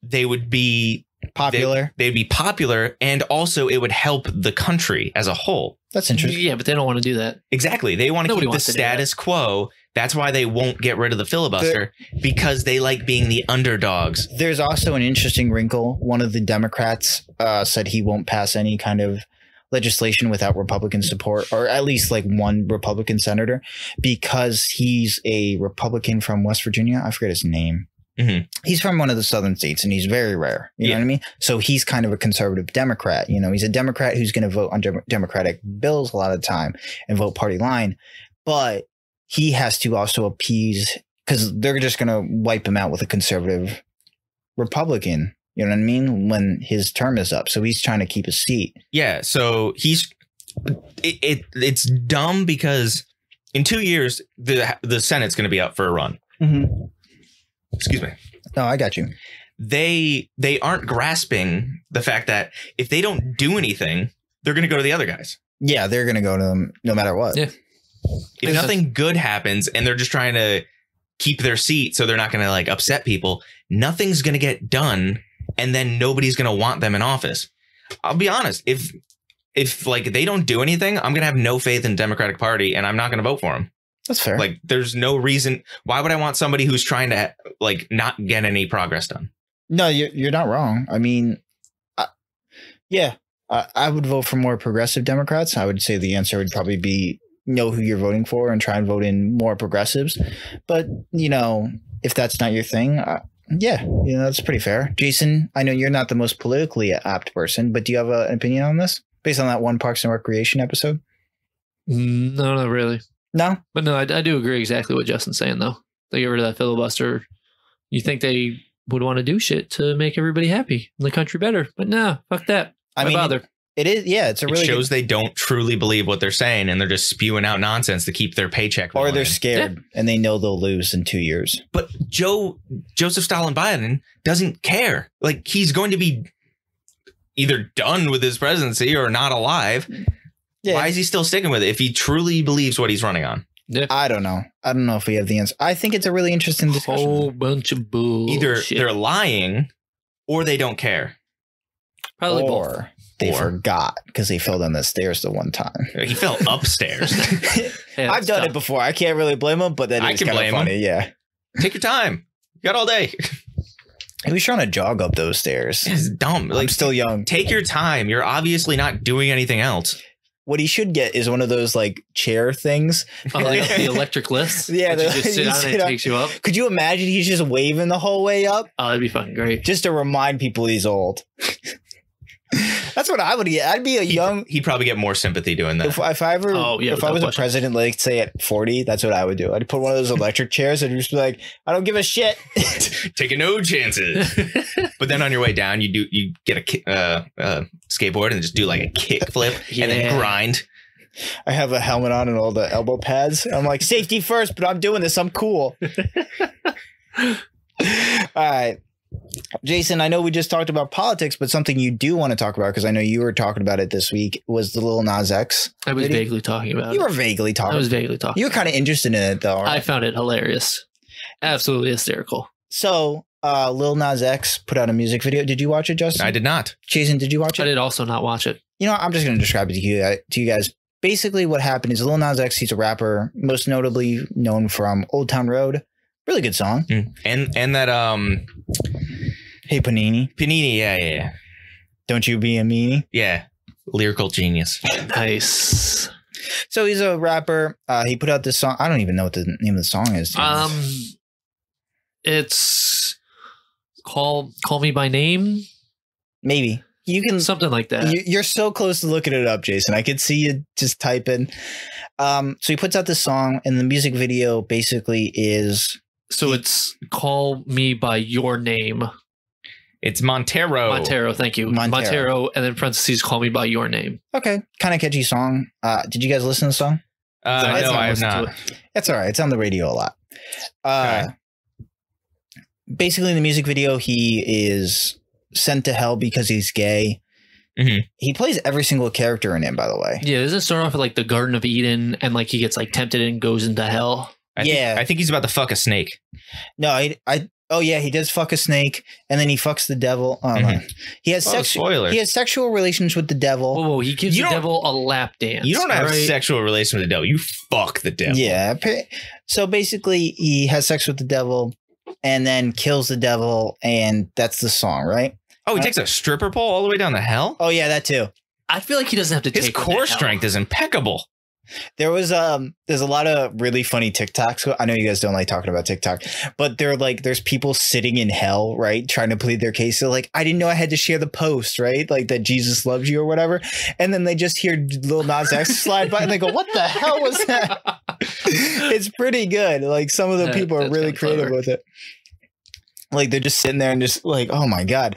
they would be popular. They'd be popular. And also it would help the country as a whole. That's interesting. Yeah, but they don't want to do that. Exactly. They want to keep the status quo. That's why they won't get rid of the filibuster, because they like being the underdogs. There's also an interesting wrinkle. One of the Democrats said he won't pass any kind of legislation without Republican support, or at least like one Republican senator, because he's a Republican from West Virginia. I forget his name. He's from one of the southern states and he's very rare. You know what I mean? So he's kind of a conservative Democrat. You know, he's a Democrat who's going to vote on Democratic bills a lot of the time and vote party line. But he has to also appease, because they're just going to wipe him out with a conservative Republican. You know what I mean? When his term is up. So he's trying to keep his seat. Yeah. So it's dumb because in 2 years, the Senate's going to be up for a run. Excuse me. No, I got you. They aren't grasping the fact that if they don't do anything, they're going to go to the other guys. Yeah, they're going to go to them no matter what. Yeah. If nothing good happens and they're just trying to keep their seat so they're not going to like upset people, nothing's going to get done. And then nobody's going to want them in office. I'll be honest. If like they don't do anything, I'm going to have no faith in the Democratic Party and I'm not going to vote for them. That's fair. Like there's no reason. Why would I want somebody who's trying to like not get any progress done? No, you're not wrong. I mean, I would vote for more progressive Democrats. I would say the answer would probably be know who you're voting for and try and vote in more progressives. But, you know, if that's not your thing, yeah, you know, that's pretty fair. Jason, I know you're not the most politically apt person, but do you have an opinion on this based on that one Parks and Recreation episode? No, not really. No? But no, I do agree exactly what Justin's saying, though. They get rid of that filibuster. You think they would want to do shit to make everybody happy and the country better. But no, fuck that. I mean, bother. It is, yeah, it's a really it shows they don't truly believe what they're saying and they're just spewing out nonsense to keep their paycheck. Or they're scared and they know they'll lose in 2 years. But Joseph Stalin Biden doesn't care. Like he's going to be either done with his presidency or not alive. Yeah. Why is he still sticking with it if he truly believes what he's running on? Yeah. I don't know. I don't know if we have the answer. I think it's a really interesting discussion. Whole bunch of bullshit. Either they're lying or they don't care. Probably or both. They forgot because they fell down the stairs the one time. He fell upstairs. Yeah, I've done it before. I can't really blame him, but that is kind of funny. Yeah. Take your time. You got all day. He was trying to jog up those stairs. It's dumb. I'm still young. Take your time. You're obviously not doing anything else. What he should get is one of those like chair things. Oh, like the electric lifts? Yeah. You just sit on and it takes you up. Could you imagine he's just waving the whole way up? Oh, that'd be fucking great. Just to remind people he's old. That's what I would get. I'd be He'd probably get more sympathy doing that. If I was a president, like say at 40, that's what I would do. I'd put one of those electric chairs and just be like, I don't give a shit. Taking no chances. But then on your way down, you get a skateboard and just do like a kick flip and then grind. I have a helmet on and all the elbow pads. I'm like, safety first, but I'm doing this. I'm cool. All right. Jason, I know we just talked about politics, but something you do want to talk about, because I know you were talking about it this week, was the Lil Nas X. I was vaguely talking about it. You were vaguely talking. I was vaguely talking. You were kind of interested in it, though. Right? I found it hilarious. Absolutely hysterical. So, Lil Nas X put out a music video. Did you watch it, Justin? I did not. Jason, did you watch it? I did also not watch it. You know, I'm just going to describe it to you guys. Basically, what happened is Lil Nas X, he's a rapper, most notably known from Old Town Road. Really good song. And that Hey Panini. Panini, yeah. Don't you be a meanie? Yeah. Lyrical genius. Nice. So he's a rapper. He put out this song. I don't even know what the name of the song is. It's Call Me by Name. Maybe. You can something like that. You're so close to looking it up, Jason. I could see you just typing. So he puts out this song, and the music video basically is. So it's Call Me by Your Name. It's Montero. Montero, thank you. Montero, and then parentheses, Call Me by Your Name. Okay. Kind of catchy song. Did you guys listen to the song? No, I have not. That's all right. It's on the radio a lot. Okay. Basically, in the music video, he is sent to hell because he's gay. Mm-hmm. He plays every single character in it, by the way. Yeah, doesn't it start off with like the Garden of Eden and like he gets like tempted and goes into hell? I think he's about to fuck a snake. No, he does fuck a snake, and then he fucks the devil. He has sexual relations with the devil. Whoa, he gives the devil a lap dance. You don't have sexual relations with the devil. You fuck the devil. Yeah. So basically, he has sex with the devil and then kills the devil, and that's the song, right? Oh, he takes a stripper pole all the way down to hell? Oh, yeah, that too. I feel like he doesn't have to take his core strength is impeccable. There's a lot of really funny TikToks. I know you guys don't like talking about TikTok, but there's people sitting in hell, right? Trying to plead their case. They're like, I didn't know I had to share the post, right? Like that Jesus loves you or whatever. And then they just hear Lil Nas X slide by and they go, what the hell was that? It's pretty good. Like some of the people are really creative with it. Like they're just sitting there and just like, oh my God.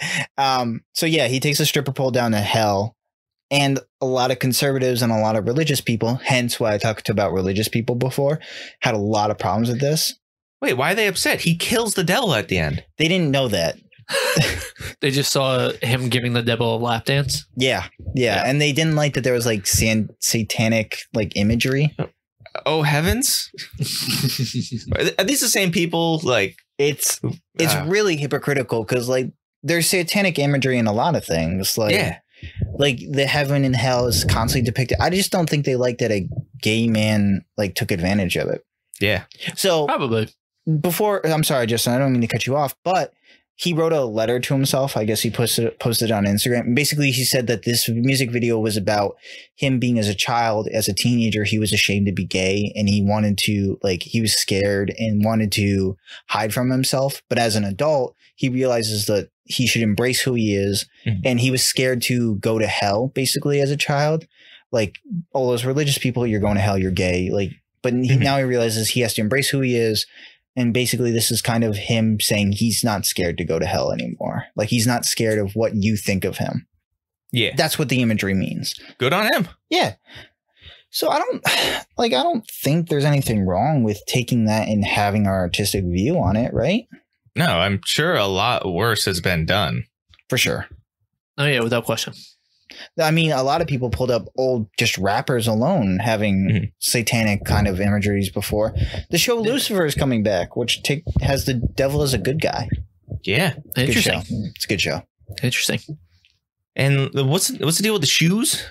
So yeah, he takes a stripper pole down to hell. And a lot of conservatives and a lot of religious people, hence why I talked about religious people before, had a lot of problems with this. Wait, why are they upset? He kills the devil at the end. They didn't know that. They just saw him giving the devil a lap dance. Yeah. And they didn't like that there was like satanic like imagery. Oh, heavens. Are these the same people? Like it's really hypocritical because like there's satanic imagery in a lot of things. Like the heaven and hell is constantly depicted. I just don't think they like that a gay man like took advantage of it. Yeah. So probably I'm sorry, Justin, I don't mean to cut you off, but he wrote a letter to himself. I guess he posted on Instagram. Basically, he said that this music video was about him being as a child, as a teenager, he was ashamed to be gay and he wanted to he was scared and wanted to hide from himself. But as an adult, he realizes that he should embrace who he is. Mm-hmm. And he was scared to go to hell, basically, as a child. Like all those religious people, you're going to hell, you're gay. But now he realizes he has to embrace who he is. And basically, this is kind of him saying he's not scared to go to hell anymore. Like he's not scared of what you think of him. Yeah. That's what the imagery means. Good on him. Yeah. So I don't think there's anything wrong with taking that and having our artistic view on it, right? No, I'm sure a lot worse has been done. For sure. Oh yeah, without question. I mean, a lot of people pulled up old just rappers alone having satanic kind of imageries before. The show Lucifer is coming back, which has the devil as a good guy. Yeah. Interesting. It's a good show. Interesting. And what's the deal with the shoes?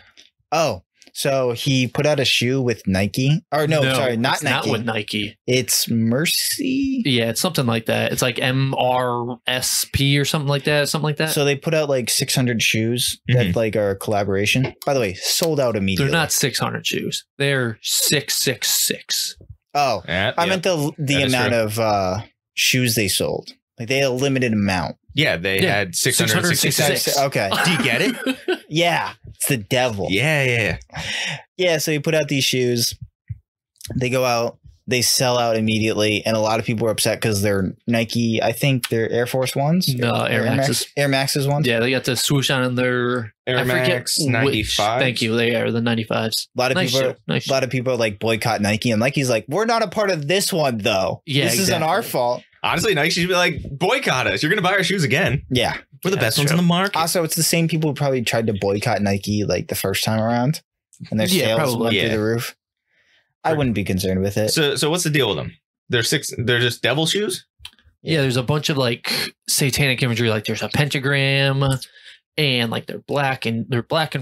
Oh, so he put out a shoe with Nike. Or no, sorry, not Nike. Not with Nike. It's Mercy. Yeah, it's something like that. It's like MRSP or something like that. Something like that. So they put out like 600 shoes that like are a collaboration. By the way, sold out immediately. They're not 600 shoes. They're 666. Oh, I meant the amount of shoes they sold. Like they had a limited amount. Yeah, they had 666. Okay. Do you get it? Yeah, it's the devil. Yeah. Yeah, so he put out these shoes. They go out. They sell out immediately. And a lot of people are upset because they're Nike. I think they're Air Force Ones. No, Air Maxes. Air Maxes ones. Yeah, they got the swoosh on their Air Max 95. Thank you. They are the 95s. A lot of people are like boycott Nike. And Nike's like, we're not a part of this one, though. Yeah, this isn't our fault. Honestly, Nike should be like, boycott us. You're going to buy our shoes again. Yeah. We're the best ones on the market. Also, it's the same people who probably tried to boycott Nike like the first time around. And their sales went through the roof. I wouldn't be concerned with it. So what's the deal with them? They're just devil shoes? Yeah, there's a bunch of like satanic imagery. Like there's a pentagram and like they're black and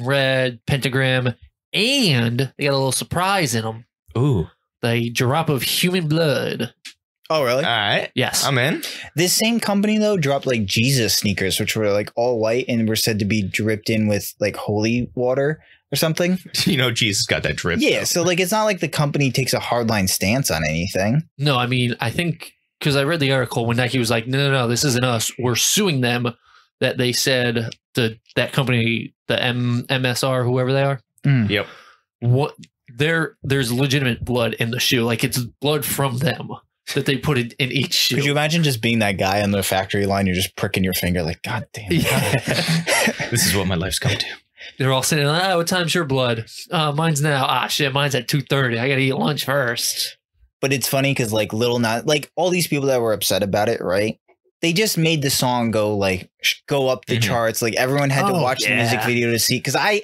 red pentagram. And they got a little surprise in them. Ooh. The drop of human blood. Oh, really? All right. Yes. I'm in. This same company, though, dropped like Jesus sneakers, which were like all white and were said to be dripped in with like holy water or something. You know, Jesus got that drip. Yeah. Though. So like it's not like the company takes a hardline stance on anything. No, I mean, I think because I read the article when Nike was like, no, this isn't us. We're suing them. That they said that company, the MSR, whoever they are. Yep. What there's legitimate blood in the shoe. Like it's blood from them. That they put it in each shoe. Could you imagine just being that guy on the factory line? You're just pricking your finger like, God damn. Yeah. This is what my life's come to. They're all sitting like, what time's your blood? Mine's now. Shit, mine's at 2:30. I got to eat lunch first. But it's funny because like Lil Nas, like all these people that were upset about it, right? They just made the song go up the charts. Like everyone had to watch the music video to see. Because I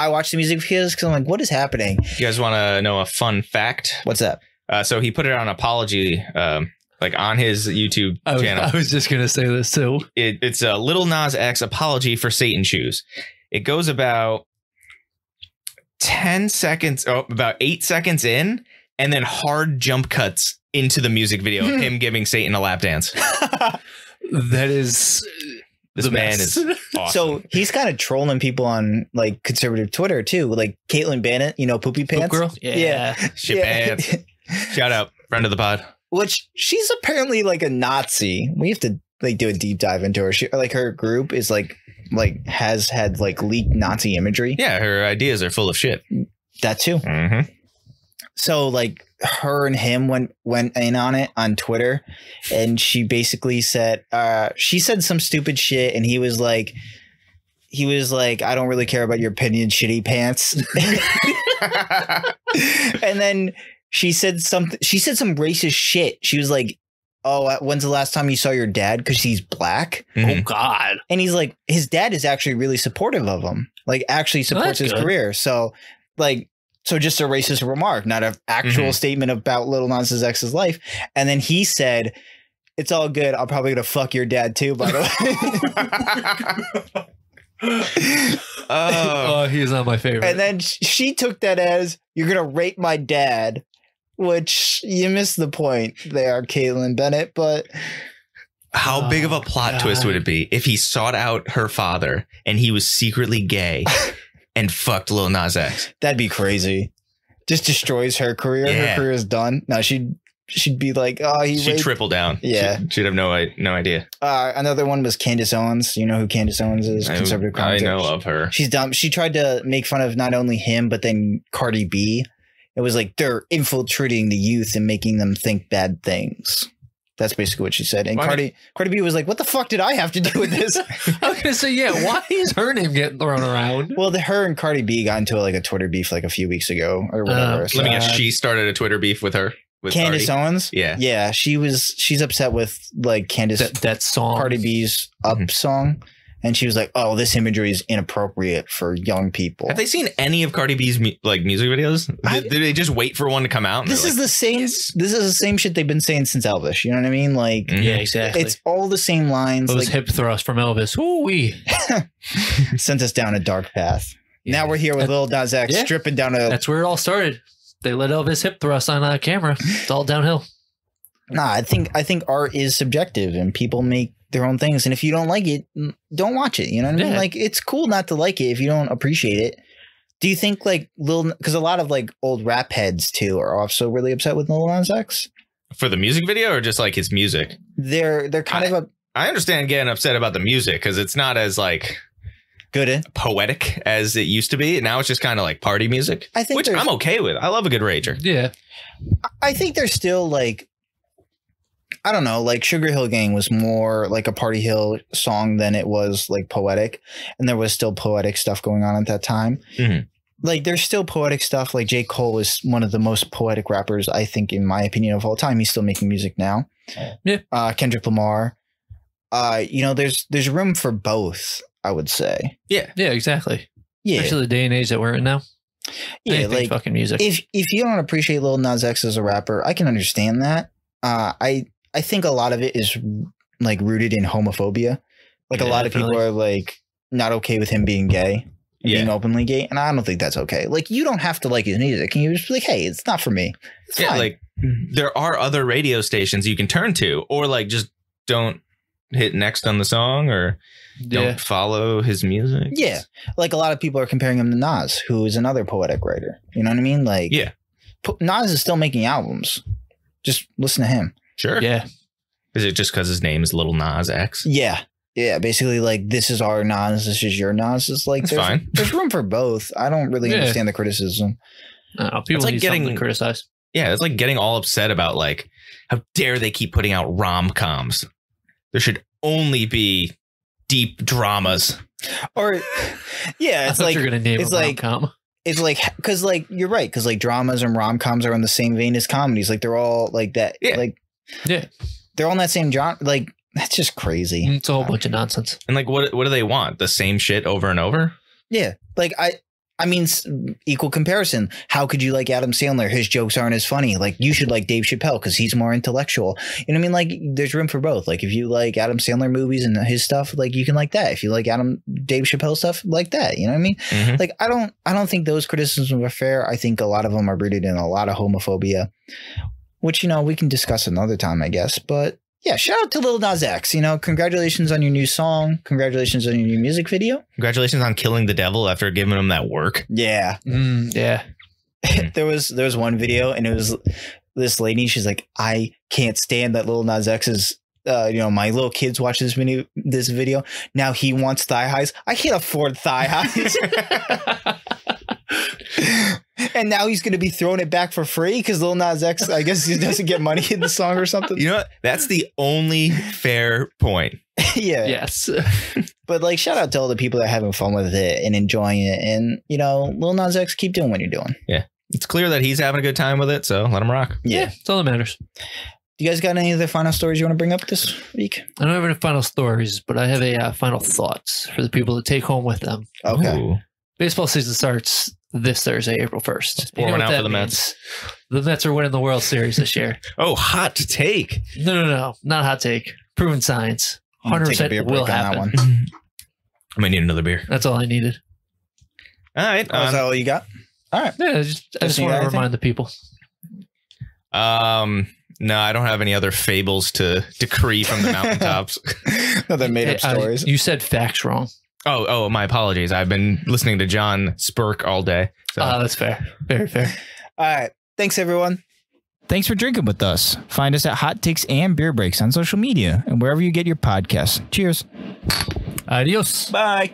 watched the music videos because I'm like, what is happening? You guys want to know a fun fact? What's that? So he put it on apology, like on his YouTube channel. I was just going to say this too. It's a Lil Nas X apology for Satan shoes. It goes about 10 seconds, about 8 seconds in, and then hard jump cuts into the music video of him giving Satan a lap dance. That is... This man is awesome. So he's kind of trolling people on like conservative Twitter too. Like Caitlyn Bennett, Poopy Pants. Poop girl? Yeah. Shit pants. Shout out, friend of the pod. Which she's apparently like a Nazi. We have to like do a deep dive into her. Her group is like has had like leaked Nazi imagery. Yeah, her ideas are full of shit. That too. So like her and him went in on it on Twitter, and she basically said she said some stupid shit, and he was like, I don't really care about your opinion, shitty pants. And then she said some racist shit. She was like, oh, when's the last time you saw your dad? Because he's black. Oh God. And he's like, his dad is actually really supportive of him. Like actually supports his career. So just a racist remark, not an actual statement about Lil Nas X's life. And then he said, it's all good. I'm probably going to fuck your dad too, by the way. Oh, he is not my favorite. And then she took that as, you're going to rape my dad, which you missed the point there, Caitlyn Bennett. But how big of a plot twist would it be if he sought out her father and he was secretly gay and fucked Lil Nas X? That'd be crazy. Just destroys her career. Yeah. Her career is done. Now she'd be like, oh, she'd triple down. Yeah. She'd have no idea. Another one was Candace Owens. You know who Candace Owens is? Conservative commentator. I know of her. She's dumb. She tried to make fun of not only him, but then Cardi B. It was like they're infiltrating the youth and making them think bad things. That's basically what she said. And Cardi B was like, what the fuck did I have to do with this? I was going to say, yeah, why is her name getting thrown around? Well, her and Cardi B got into like a Twitter beef like a few weeks ago or whatever. Let me guess, she started a Twitter beef with her. With Candace Cardi? Owens? Yeah. Yeah, she's upset with like Candace that song. Cardi B's Up song. And she was like, "Oh, this imagery is inappropriate for young people." Have they seen any of Cardi B's music videos? Did they just wait for one to come out? This is the same. This is the same shit they've been saying since Elvis. You know what I mean? Like, Yeah, exactly. it's all the same lines. Those Like, hip thrusts from Elvis. Ooh wee. sent us down a dark path. Yeah. Now we're here with Lil Nas X Yeah. stripping down a. That's where it all started. They let Elvis hip thrust on camera. It's all downhill. Nah, I think art is subjective, and people make their own things. And if you don't like it, don't watch it. You know what I mean? Yeah. Like, it's cool not to like it if you don't appreciate it. Do you think like because a lot of like old rap heads too are also really upset with Lil Nas X For the music video or just like his music? They're kind of I understand getting upset about the music because it's not as like good. poetic as it used to be. Now it's just kind of like party music, I think which there's- I'm okay with. I love a good rager. Yeah. I think there's still like, I don't know, like Sugar Hill Gang was more like a Party Hill song than it was like poetic. And there was still poetic stuff going on at that time. Mhm. Like there's still poetic stuff. Like J. Cole is one of the most poetic rappers, I think, in my opinion, of all time. He's still making music now. Yeah. Kendrick Lamar. You know, there's room for both, I would say. Yeah. Yeah, exactly. Yeah. Especially the day and age that we're in now. Yeah. Anything's Like fucking music. if you don't appreciate Lil Nas X as a rapper, I can understand that. I think a lot of it is like rooted in homophobia. Like a Yeah, lot of people definitely. are like not okay with him being gay, being openly gay, and I don't think that's okay. Like you don't have to like his music. Can you just be like, hey, it's not for me. It's Yeah, fine. like there are other radio stations you can turn to, or like just don't hit next on the song or Yeah. don't follow his music. Yeah, like a lot of people are comparing him to Nas, who is another poetic writer. You know what I mean? Like, Yeah. Nas is still making albums. Just listen to him. Sure. Yeah. Is it just because his name is Lil Nas X? Yeah. Yeah, basically, like, this is our Nas, this is your Nas. It's like, That's fine. There's room for both. I don't really Yeah. understand the criticism. People It's like need something getting- to criticize. Yeah, it's like getting all upset about like how dare they keep putting out rom-coms. There should only be deep dramas. Or, yeah, I it's thought like, you were gonna name it's a like- rom-com. it's like, because, like, you're right, because, like, dramas and rom-coms are in the same vein as comedies. Like, they're all like that. Yeah. Like, Yeah. they're all in that same genre. Like, that's just crazy. It's a whole bunch of nonsense. And like what do they want? The same shit over and over? Yeah. Like, I mean, equal comparison. How could you like Adam Sandler? His jokes aren't as funny. Like, you should like Dave Chappelle because he's more intellectual. You know what I mean? Like, there's room for both. Like, if you like Adam Sandler movies and his stuff, like, you can like that. If you like Dave Chappelle stuff, like that. You know what I mean? Mhm. Like, I don't think those criticisms are fair. I think a lot of them are rooted in a lot of homophobia, which, you know, we can discuss another time, I guess. But yeah, shout out to Lil Nas X. You know, congratulations on your new song. Congratulations on your new music video. Congratulations on killing the devil after giving him that work. Yeah. Yeah. there was one video and it was this lady. She's like, I can't stand that Lil Nas X is, you know, my little kids watch this video. Now he wants thigh highs. I can't afford thigh highs. And now he's going to be throwing it back for free because Lil Nas X, I guess he doesn't get money in the song or something. You know what? That's the only fair point. Yeah. Yes. But like, shout out to all the people that are having fun with it and enjoying it. And, you know, Lil Nas X, keep doing what you're doing. Yeah. It's clear that he's having a good time with it, so let him rock. Yeah. That's all that matters. Do you guys got any other final stories you want to bring up this week? I don't have any final stories, but I have a final thoughts for the people to take home with them. Okay. Ooh. Baseball season starts this Thursday, April 1st. pour one what out for that the means? Mets. The Mets are winning the World Series this year. Oh, hot take. No. Not hot take. Proven science. I'm gonna take a beer 100% break will on that happen. one. I might need another beer. That's all I needed. All right. Oh, is that all you got? All right. Yeah, I just Justin, you want got to anything? remind the people. No, I don't have any other fables to decree from the mountaintops. Another made up Hey, stories. you said facts wrong. Oh, my apologies. I've been listening to John Spurk all day. So. That's fair. Very fair. All right. Thanks, everyone. Thanks for drinking with us. Find us at Hot Takes and Beer Breaks on social media and wherever you get your podcasts. Cheers. Adios. Bye.